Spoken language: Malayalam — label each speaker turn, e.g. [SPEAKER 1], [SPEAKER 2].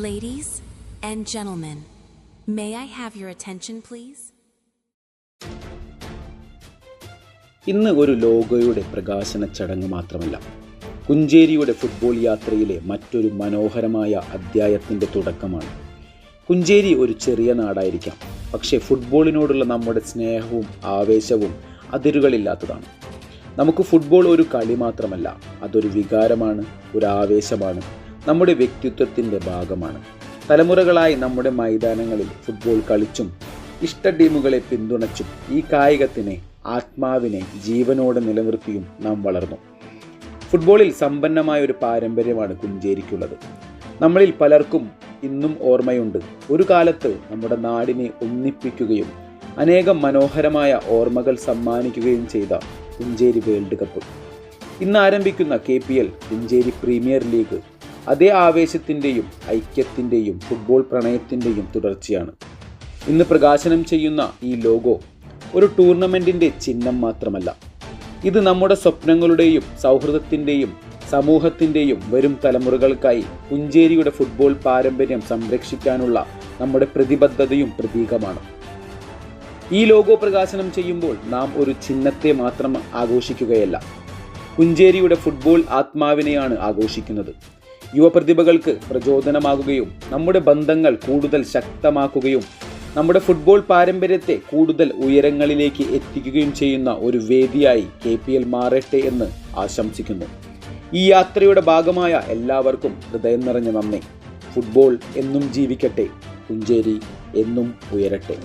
[SPEAKER 1] Ladies and gentlemen, may I have your attention please?
[SPEAKER 2] ഇന്ന് ഒരു ലോഗോയുടെ പ്രകാശന ചടങ്ങ് മാത്രമല്ല, കുഞ്ചേരിയുടെ ഫുട്ബോൾ യാത്രയിലെ മറ്റൊരു മനോഹരമായ അധ്യായത്തിൻ്റെ തുടക്കമാണ്. കുഞ്ചേരി ഒരു ചെറിയ നാടായിരിക്കാം, പക്ഷേ ഫുട്ബോളിനോടുള്ള നമ്മുടെ സ്നേഹവും ആവേശവും അതിരുകളില്ലാത്തതാണ്. നമുക്ക് ഫുട്ബോൾ ഒരു കളി മാത്രമല്ല, അതൊരു വികാരമാണ്, ഒരു ആവേശമാണ്, നമ്മുടെ വ്യക്തിത്വത്തിൻ്റെ ഭാഗമാണ്. തലമുറകളായി നമ്മുടെ മൈതാനങ്ങളിൽ ഫുട്ബോൾ കളിച്ചും ഇഷ്ട ടീമുകളെ പിന്തുണച്ചും ഈ കായികത്തിനെ, ആത്മാവിനെ ജീവനോടെ നിലനിർത്തിയും നാം വളർന്നു. ഫുട്ബോളിൽ സമ്പന്നമായ ഒരു പാരമ്പര്യമാണ് കുഞ്ചേരിക്കുള്ളത്. നമ്മളിൽ പലർക്കും ഇന്നും ഓർമ്മയുണ്ട്, ഒരു കാലത്ത് നമ്മുടെ നാടിനെ ഒന്നിപ്പിക്കുകയും അനേകം മനോഹരമായ ഓർമ്മകൾ സമ്മാനിക്കുകയും ചെയ്ത കുഞ്ചേരി വേൾഡ് കപ്പ്. ഇന്ന് ആരംഭിക്കുന്ന KPL കുഞ്ചേരി പ്രീമിയർ ലീഗ് അതേ ആവേശത്തിൻ്റെയും ഐക്യത്തിൻ്റെയും ഫുട്ബോൾ പ്രണയത്തിൻ്റെയും തുടർച്ചയാണ്. ഇന്ന് പ്രകാശനം ചെയ്യുന്ന ഈ ലോഗോ ഒരു ടൂർണമെൻറ്റിൻ്റെ ചിഹ്നം മാത്രമല്ല, ഇത് നമ്മുടെ സ്വപ്നങ്ങളുടെയും സൗഹൃദത്തിൻ്റെയും സമൂഹത്തിൻ്റെയും വരും തലമുറകൾക്കായി കുഞ്ചേരിയുടെ ഫുട്ബോൾ പാരമ്പര്യം സംരക്ഷിക്കാനുള്ള നമ്മുടെ പ്രതിബദ്ധതയും പ്രതീകമാണ്. ഈ ലോഗോ പ്രകാശനം ചെയ്യുമ്പോൾ നാം ഒരു ചിഹ്നത്തെ മാത്രം ആഘോഷിക്കുകയല്ല, കുഞ്ചേരിയുടെ ഫുട്ബോൾ ആത്മാവിനെയാണ് ആഘോഷിക്കുന്നത്. യുവപ്രതിഭകൾക്ക് പ്രചോദനമാകുകയും നമ്മുടെ ബന്ധങ്ങൾ കൂടുതൽ ശക്തമാക്കുകയും നമ്മുടെ ഫുട്ബോൾ പാരമ്പര്യത്തെ കൂടുതൽ ഉയരങ്ങളിലേക്ക് എത്തിക്കുകയും ചെയ്യുന്ന ഒരു വേദിയായി KPL മാറട്ടെ എന്ന് ആശംസിക്കുന്നു. ഈ യാത്രയുടെ ഭാഗമായ എല്ലാവർക്കും ഹൃദയം നിറഞ്ഞ നന്ദി. ഫുട്ബോൾ എന്നും ജീവിക്കട്ടെ, കുഞ്ചേരി എന്നും ഉയരട്ടെ.